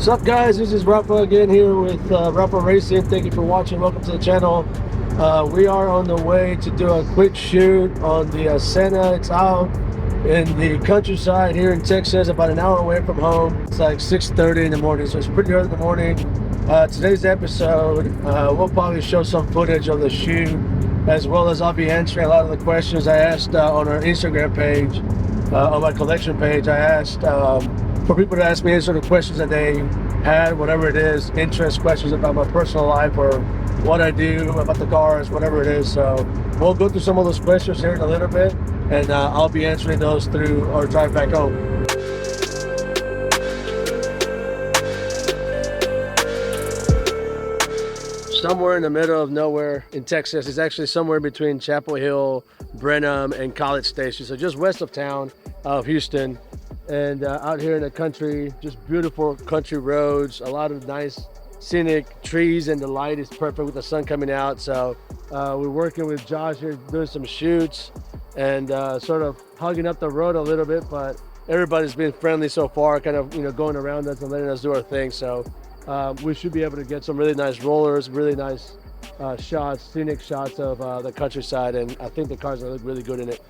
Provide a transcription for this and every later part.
What's up, guys? This is Rafa again here with Rafa Racing. Thank you for watching. Welcome to the channel. We are on the way to do a quick shoot on the Santa. It's out in the countryside here in Texas, about an hour away from home. It's like 6:30 in the morning, so it's pretty early in the morning. Today's episode, we'll probably show some footage of the shoot, as well as I'll be answering a lot of the questions I asked on our Instagram page, on my collection page. I asked for people to ask me any sort of questions that they had, whatever it is, interest questions about my personal life or what I do, about the cars, whatever it is. So we'll go through some of those questions here in a little bit, and I'll be answering those through our drive back home. Somewhere in the middle of nowhere in Texas. It's actually somewhere between Chapel Hill, Brenham, and College Station. So just west of town of Houston. And out here in the country, just beautiful country roads, a lot of nice scenic trees, and the light is perfect with the sun coming out. So we're working with Josh here, doing some shoots and sort of hugging up the road a little bit, but everybody's been friendly so far, kind of, going around us and letting us do our thing. So we should be able to get some really nice rollers, really nice shots, scenic shots of the countryside, and I think the cars will look really good in it.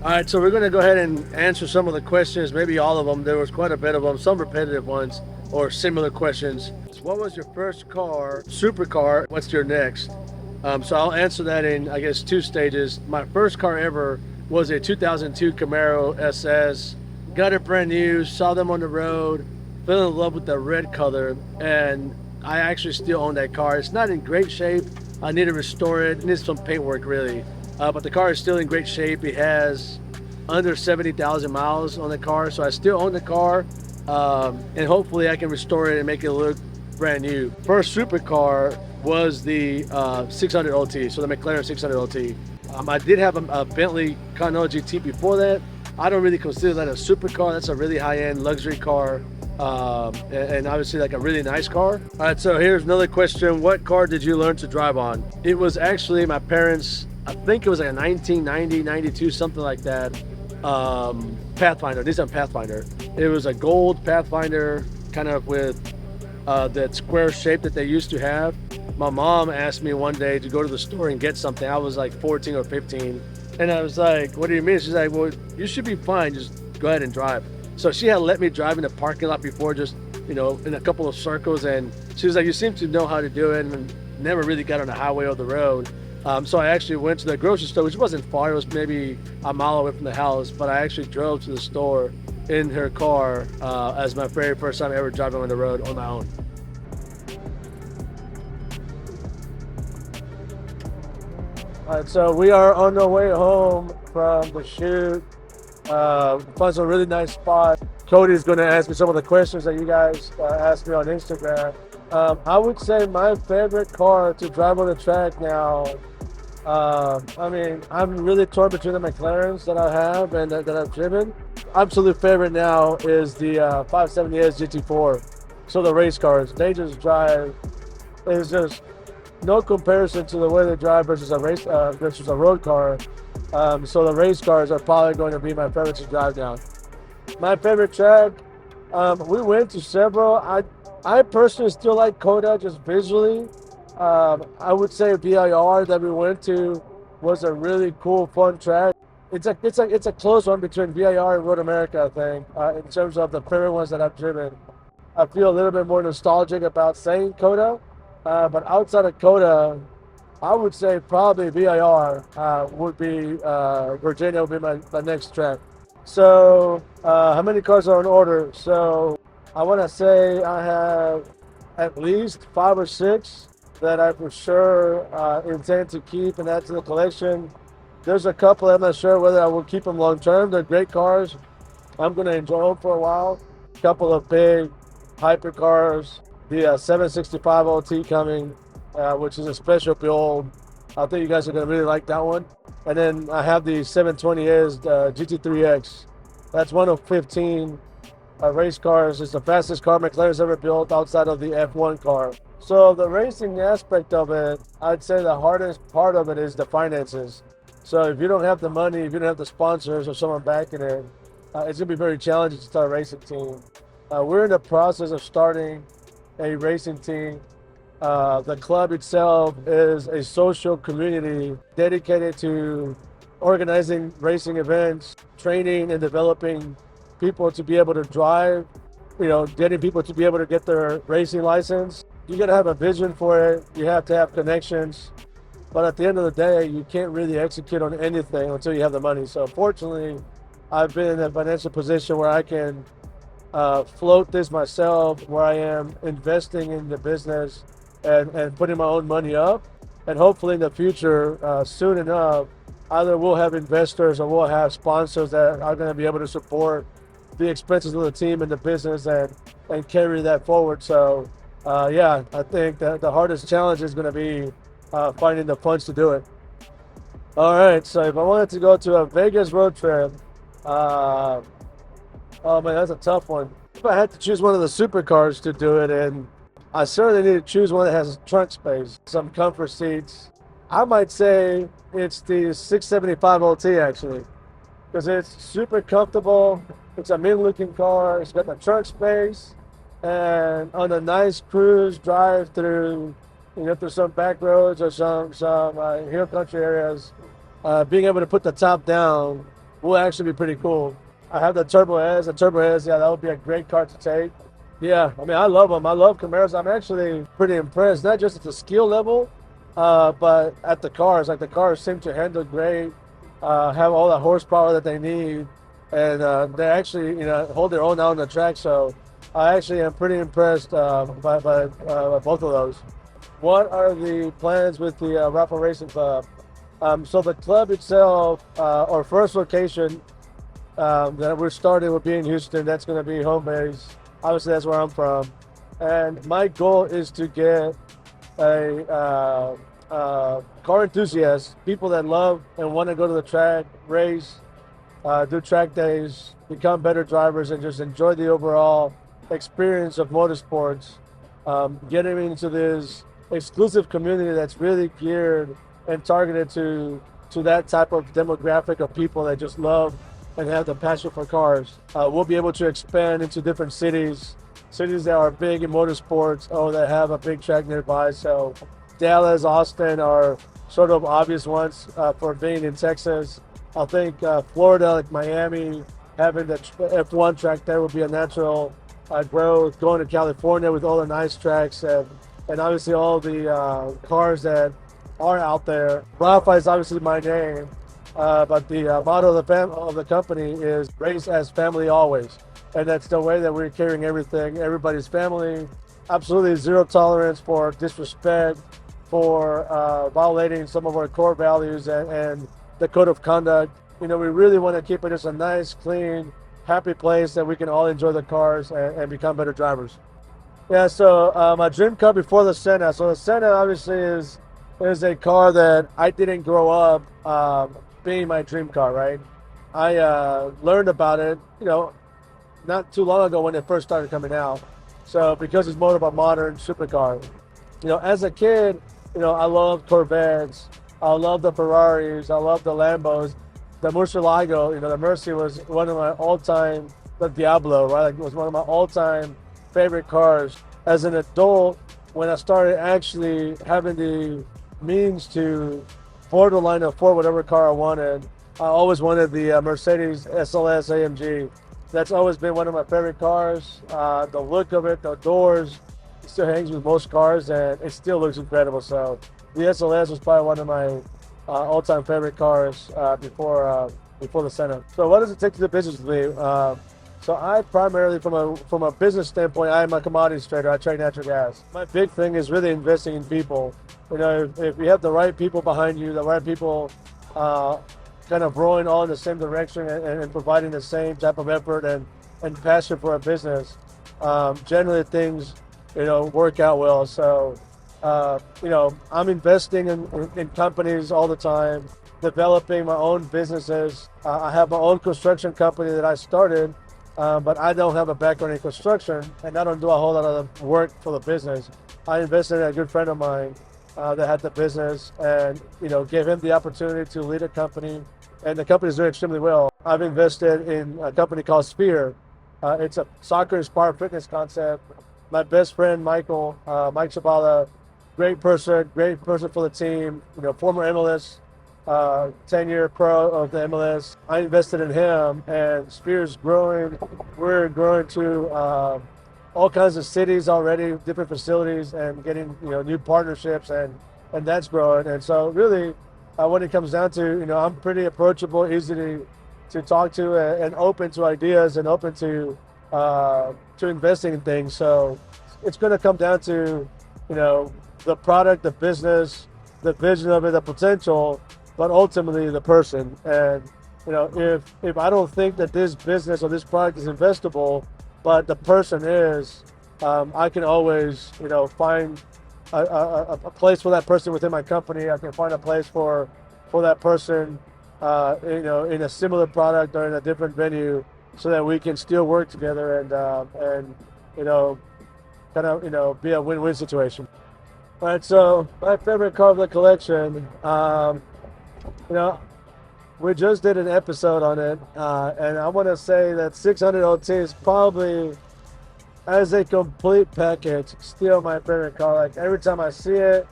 All right, so we're going to go ahead and answer some of the questions, maybe all of them. There was quite a bit of them, some repetitive ones or similar questions. What was your first car, supercar? What's your next? So I'll answer that in, I guess, two stages. My first car ever was a 2002 Camaro SS. Got it brand new, saw them on the road, fell in love with the red color, and I actually still own that car. It's not in great shape. I need to restore it. It needs some paint work, really. But the car is still in great shape. It has under 70,000 miles on the car, so I still own the car, and hopefully I can restore it and make it look brand new. First supercar was the 600 LT, so the McLaren 600 LT. I did have a Bentley Continental GT before that. I don't really consider that a supercar. That's a really high-end luxury car, and obviously like a really nice car. All right, so here's another question. What car did you learn to drive on? It was actually my parents', I think it was like a 1990, 92, something like that. Pathfinder, Nissan Pathfinder. It was a gold Pathfinder, kind of with that square shape that they used to have. My mom asked me one day to go to the store and get something. I was like 14 or 15. And I was like, what do you mean? She's like, well, you should be fine. Just go ahead and drive. So she had let me drive in the parking lot before, just, in a couple of circles. And she was like, you seem to know how to do it, and never really got on the highway or the road. So I actually went to the grocery store, which wasn't far. It was maybe a mile away from the house, but I actually drove to the store in her car as my very first time ever driving on the road on my own. All right, so we are on the way home from the shoot. Found some really nice spot. Cody's going to ask me some of the questions that you guys asked me on Instagram. I would say my favorite car to drive on the track now, I'm really torn between the McLarens that I have and that I've driven. Absolute favorite now is the 570S GT4. So the race cars, they just drive, there's just no comparison to the way they drive versus a road car. So the race cars are probably going to be my favorite to drive now. My favorite track, we went to several. I personally still like COTA just visually. I would say VIR that we went to was a really cool, fun track. It's a close one between VIR and Road America, I think, in terms of the favorite ones that I've driven. I feel a little bit more nostalgic about saying COTA, but outside of COTA, I would say probably VIR would be, Virginia would be my next track. So how many cars are in order? So I want to say I have at least 5 or 6 that I for sure intend to keep and add to the collection. There's a couple I'm not sure whether I will keep them long term. They're great cars. I'm going to enjoy them for a while. A couple of big hypercars, the 765 OT coming, which is a special build. I think you guys are going to really like that one. And then I have the 720S GT3X. That's one of 15 race cars. It's the fastest car McLaren's ever built outside of the F1 car. So the racing aspect of it, I'd say the hardest part of it is the finances. So if you don't have the money, if you don't have the sponsors or someone backing it, it's going to be very challenging to start a racing team. We're in the process of starting a racing team. The club itself is a social community dedicated to organizing racing events, training and developing people to be able to drive, getting people to be able to get their racing license. You got to have a vision for it. You have to have connections. But at the end of the day, you can't really execute on anything until you have the money. So fortunately, I've been in a financial position where I can float this myself, where I am investing in the business and putting my own money up. And hopefully in the future, soon enough, either we'll have investors or we'll have sponsors that are going to be able to support the expenses of the team and the business and carry that forward. So yeah, I think that the hardest challenge is going to be finding the funds to do it. All right, so if I wanted to go to a Vegas road trip, oh man, that's a tough one. If I had to choose one of the supercars to do it in, I certainly need to choose one that has trunk space, some comfort seats. I might say it's the 675 LT actually, because it's super comfortable. It's a mid-looking car. It's got the trunk space, and on a nice cruise drive through, through some back roads or some hill country areas, being able to put the top down will actually be pretty cool. I have the Turbo S. The Turbo S, yeah, that would be a great car to take. Yeah, I mean, I love them. I love Camaros. I'm actually pretty impressed, not just at the skill level, but at the cars. Like, the cars seem to handle great, have all the horsepower that they need, and they actually, hold their own out on the track. So I actually am pretty impressed by both of those. What are the plans with the Raffle Racing Club? So the club itself, our first location that we're starting will be in Houston. That's going to be home base. Obviously, that's where I'm from. And my goal is to get a car enthusiasts, people that love and want to go to the track, race, do track days, become better drivers, and just enjoy the overall experience of motorsports. Getting into this exclusive community that's really geared and targeted to that type of demographic of people that just love and have the passion for cars. We'll be able to expand into different cities that are big in motorsports or that have a big track nearby. So Dallas, Austin are sort of obvious ones for being in Texas. I think Florida, like Miami, having the F1 track there would be a natural growth. Going to California with all the nice tracks and obviously all the cars that are out there. Rafa is obviously my name, but the motto of the company is race as family always. And that's the way that we're carrying everything. Everybody's family, absolutely zero tolerance for disrespect, for violating some of our core values and the code of conduct. We really want to keep it just a nice, clean, happy place that we can all enjoy the cars and become better drivers. Yeah, so my dream car before the Senna. So the Senna obviously is a car that I didn't grow up being my dream car, right? I learned about it, not too long ago when it first started coming out. So because it's more of a modern supercar. As a kid, I loved Corvettes. I loved the Ferraris. I loved the Lambos. The Murcielago, the Mercy was one of my all-time, the Diablo, right? Like, it was one of my all-time favorite cars. As an adult, when I started actually having the means to afford whatever car I wanted, I always wanted the Mercedes SLS AMG. That's always been one of my favorite cars. The look of it, the doors, it still hangs with most cars, and it still looks incredible. So the SLS was probably one of my all-time favorite cars before the Senna. So what does it take to do business with me? So I primarily, from a business standpoint, I am a commodities trader. I trade natural gas. My big thing is really investing in people. You know, if you have the right people behind you, the right people uh, kind of rowing all in the same direction and providing the same type of effort and passion for a business, generally things, work out well. So, I'm investing in companies all the time, developing my own businesses. I have my own construction company that I started, but I don't have a background in construction, and I don't do a whole lot of work for the business. I invested in a good friend of mine that had the business, and gave him the opportunity to lead a company, and the company is doing extremely well. I've invested in a company called Sphere. It's a soccer-inspired fitness concept. My best friend Michael, Mike Chabala, great person for the team. Former MLS. 10-year pro of the MLS. I invested in him, and Spear's growing. We're growing to all kinds of cities already, different facilities, and getting new partnerships, and that's growing. And so really, when it comes down to I'm pretty approachable, easy to talk to, and open to ideas, and open to investing in things. So it's going to come down to the product, the business, the vision of it, the potential, but ultimately the person. And if I don't think that this business or this product is investable, but the person is, I can always find a place for that person within my company. I can find a place for that person in a similar product or in a different venue, so that we can still work together and kind of be a win-win situation. All right, so my favorite car of the collection, we just did an episode on it, and I want to say that 600 LT is probably, as a complete package, still my favorite car. Like every time I see it,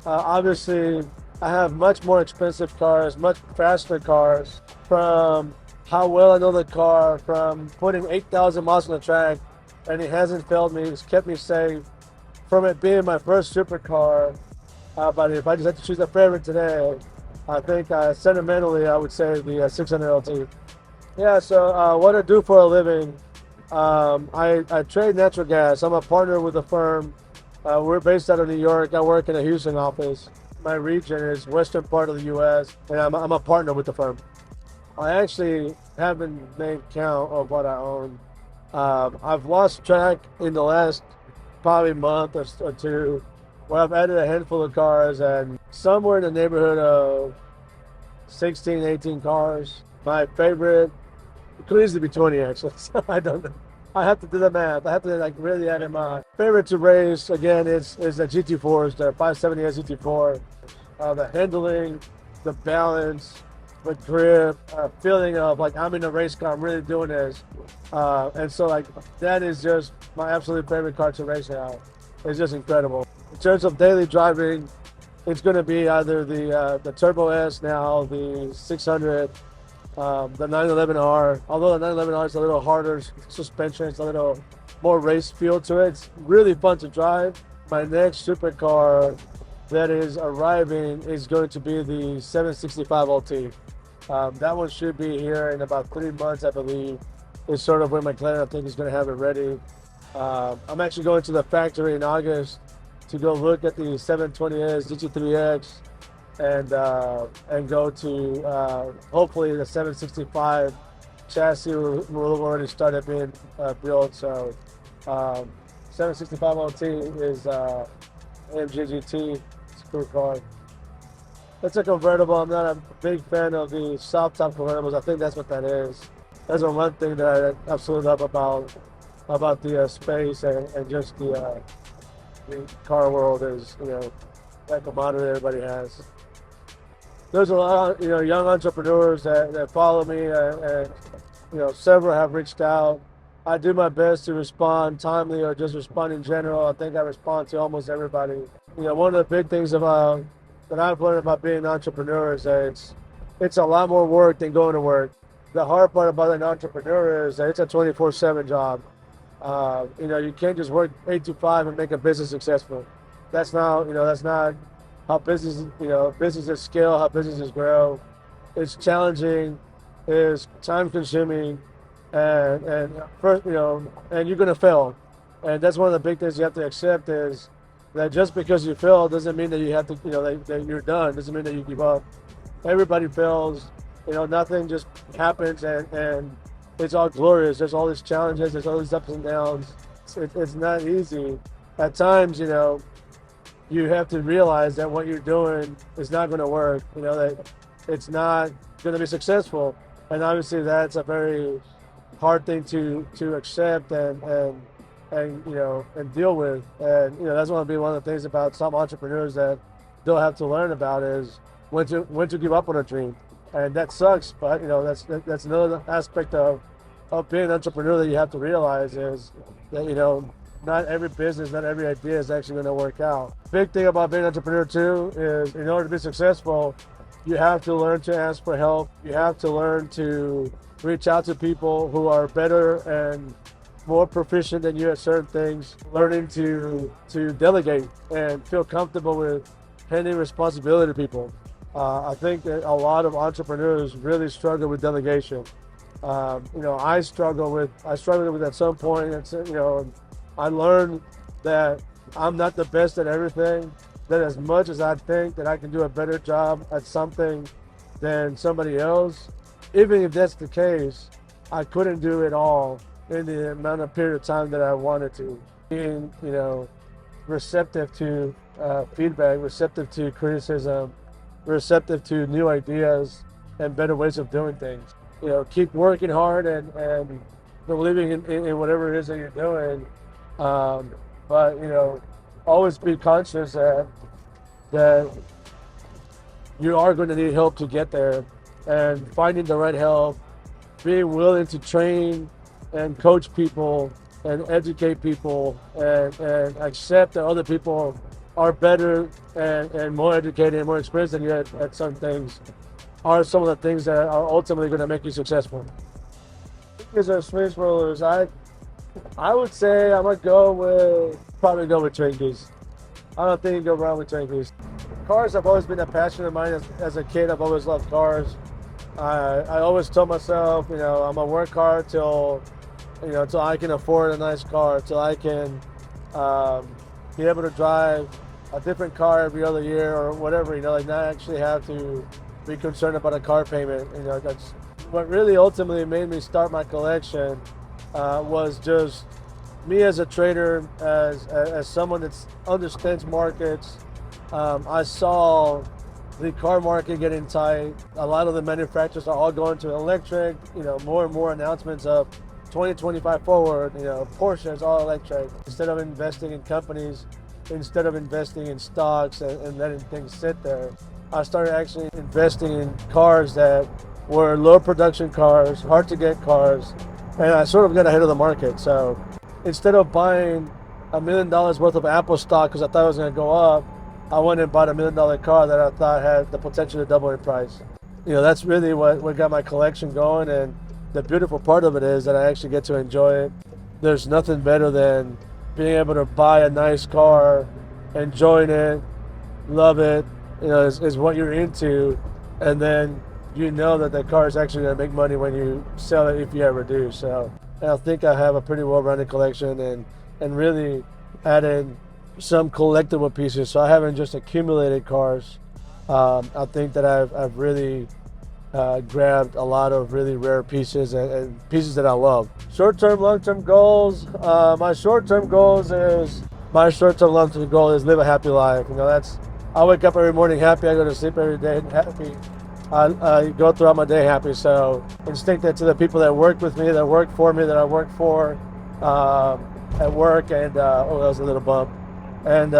obviously I have much more expensive cars, much faster cars. From how well I know the car, from putting 8,000 miles on the track, and it hasn't failed me. It's kept me safe. From it being my first supercar, but if I just had to choose a favorite today, I think sentimentally I would say the 600 LT. Yeah, so what I do for a living, I trade natural gas. I'm a partner with a firm. We're based out of New York. I work in a Houston office. My region is western part of the U.S., and I'm a partner with the firm. I actually haven't made count of what I own. I've lost track in the last probably month or two, where I've added a handful of cars, and somewhere in the neighborhood of 16, 18 cars. My favorite, it could easily be 20 actually, so I don't know. I have to do the math. I have to really add in my favorite to race. Again, is the GT4s, the 570S GT4. The handling, the balance, the grip, feeling of I'm in a race car, I'm really doing this. And so that is just my absolute favorite car to race now. It's just incredible. In terms of daily driving, it's going to be either the Turbo S now, the 600, the 911R. Although the 911R is a little harder suspension, it's a little more race feel to it. It's really fun to drive. My next supercar that is arriving is going to be the 765 LT. That one should be here in about 3 months, I believe. It's sort of when McLaren, I think, is going to have it ready. I'm actually going to the factory in August to go look at the 720S GT3X and go to hopefully the 765 chassis will already started being built. So 765 LT is AMG GT. It's a cool car. It's a convertible. I'm not a big fan of the soft top convertibles. I think that's what that is. That's the one thing that I absolutely love about the space and just the car world is that commodity everybody has. There's a lot of young entrepreneurs that follow me, and several have reached out. I do my best to respond timely or just respond in general. I think I respond to almost everybody. One of the big things about that I've learned about being an entrepreneur is that it's a lot more work than going to work. The hard part about an entrepreneur is that it's a 24/7 job. You can't just work 8 to 5 and make a business successful. That's not how businesses scale, how businesses grow. It's challenging, it's time consuming, and first, and you're gonna fail, and that's one of the big things you have to accept is that just because you fail doesn't mean that you have to, that you're done. Doesn't mean that you give up. Everybody fails. Nothing just happens and it's all glorious. There's all these challenges. There's all these ups and downs. It's not easy. At times, you have to realize that what you're doing is not going to work. That it's not going to be successful, and obviously that's a very hard thing to accept and deal with. And that's going to be one of the things about some entrepreneurs that they'll have to learn about is when to give up on a dream, and that sucks. But that's another aspect of being an entrepreneur that you have to realize is that not every business, not every idea is actually going to work out. Big thing about being an entrepreneur too is in order to be successful, you have to learn to ask for help. You have to learn to reach out to people who are better and more proficient than you at certain things. Learning to delegate and feel comfortable with handing responsibility to people. I think that a lot of entrepreneurs really struggle with delegation. I struggle with it at some point. I learned that I'm not the best at everything, that as much as I think that I can do a better job at something than somebody else, even if that's the case, I couldn't do it all in the amount of period of time that I wanted to. Being, receptive to feedback, receptive to criticism, receptive to new ideas and better ways of doing things. Keep working hard and believing in whatever it is that you're doing. But always be conscious that you are going to need help to get there, and finding the right help, being willing to train and coach people and educate people and accept that other people are better and more educated and more experienced than you at some things are some of the things that are ultimately going to make you successful. These are Swiss rollers. I would say I'm gonna probably go with Twinkies. I don't think you can go wrong with Twinkies. Cars have always been a passion of mine as a kid. I've always loved cars. I always told myself, I'm gonna work hard till I can afford a nice car, till I can be able to drive a different car every other year or whatever. Not actually have to be concerned about a car payment. That's what really ultimately made me start my collection. Was just me as a trader, as someone that understands markets. I saw the car market getting tight. A lot of the manufacturers are all going to electric. More and more announcements of 2025 forward. Porsche is all electric. Instead of investing in companies, instead of investing in stocks and letting things sit there, I started actually investing in cars that were low production cars, hard to get cars. And I sort of got ahead of the market. So instead of buying $1 million worth of Apple stock because I thought it was going to go up, I went and bought $1 million car that I thought had the potential to double in price. That's really what got my collection going. And the beautiful part of it is that I actually get to enjoy it. There's nothing better than being able to buy a nice car, enjoying it, love it, is what you're into. And then that the car is actually going to make money when you sell it, if you ever do. So I think I have a pretty well-rounded collection and really added some collectible pieces. So I haven't just accumulated cars. I think that I've really grabbed a lot of really rare pieces and pieces that I love. Short-term, long-term goals. My short-term long-term goal is live a happy life. I wake up every morning happy. I go to sleep every day happy. I go throughout my day happy. So instinct that to the people that work with me, that work for me, that I work for at work, and that was a little bump. And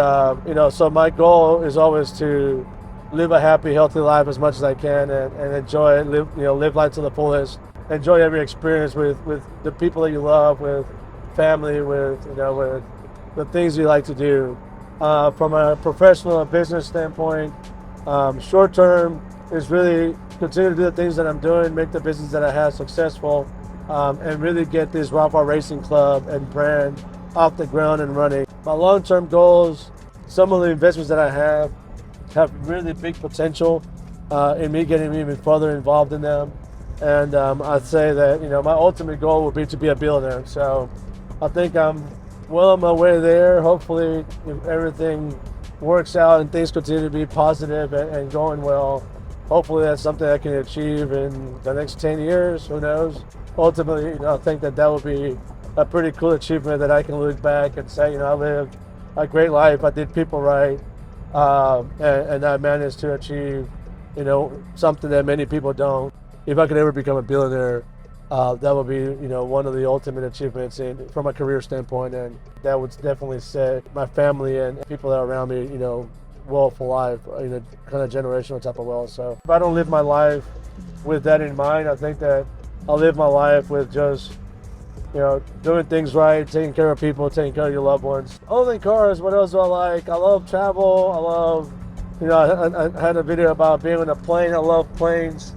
so my goal is always to live a happy, healthy life as much as I can, and enjoy it. Live life to the fullest. Enjoy every experience with the people that you love, with family, with the things you like to do. From a professional and business standpoint, short term is really continue to do the things that I'm doing, make the business that I have successful, and really get this Ralph Racing Club and brand off the ground and running. My long-term goals, some of the investments that I have really big potential in me getting even further involved in them. And I'd say that, my ultimate goal would be to be a billionaire. So I think I'm well on my way there. Hopefully, if everything works out and things continue to be positive and going well, hopefully that's something I can achieve in the next 10 years. Who knows? Ultimately, I think that would be a pretty cool achievement that I can look back and say, I lived a great life. I did people right, and I managed to achieve, something that many people don't. If I could ever become a billionaire, that would be, one of the ultimate achievements from a career standpoint, and that would definitely set my family and people that are around me, well for life, kind of generational type of wealth. So if I don't live my life with that in mind, I think that I'll live my life with just, doing things right, taking care of people, taking care of your loved ones. Other than cars, what else do I like? I love travel. I love, I had a video about being on a plane. I love planes.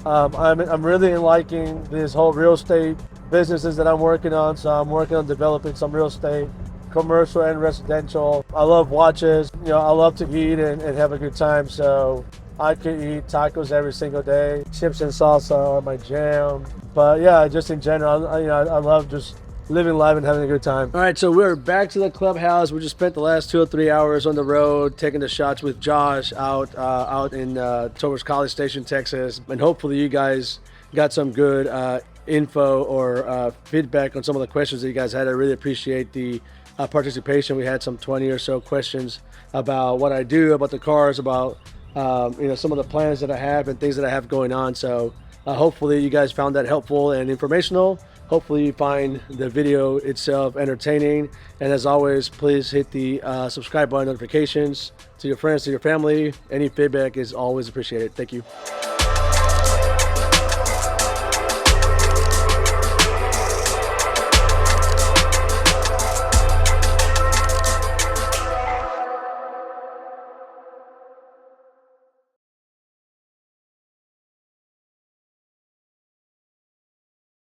I'm really liking this whole real estate businesses that I'm working on. So I'm working on developing some real estate, commercial and residential. I love watches. I love to eat and have a good time. So I could eat tacos every single day. Chips and salsa are my jam. But yeah, just in general, I love just living life and having a good time. All right, so we're back to the clubhouse. We just spent the last 2 or 3 hours on the road taking the shots with Josh out in towards College Station, Texas, and hopefully you guys got some good info or feedback on some of the questions that you guys had. I really appreciate the participation. We had some 20 or so questions about what I do, about the cars, about some of the plans that I have and things that I have going on. So hopefully you guys found that helpful and informational. Hopefully you find the video itself entertaining. And as always, please hit the subscribe button, notifications to your friends, to your family. Any feedback is always appreciated. Thank you.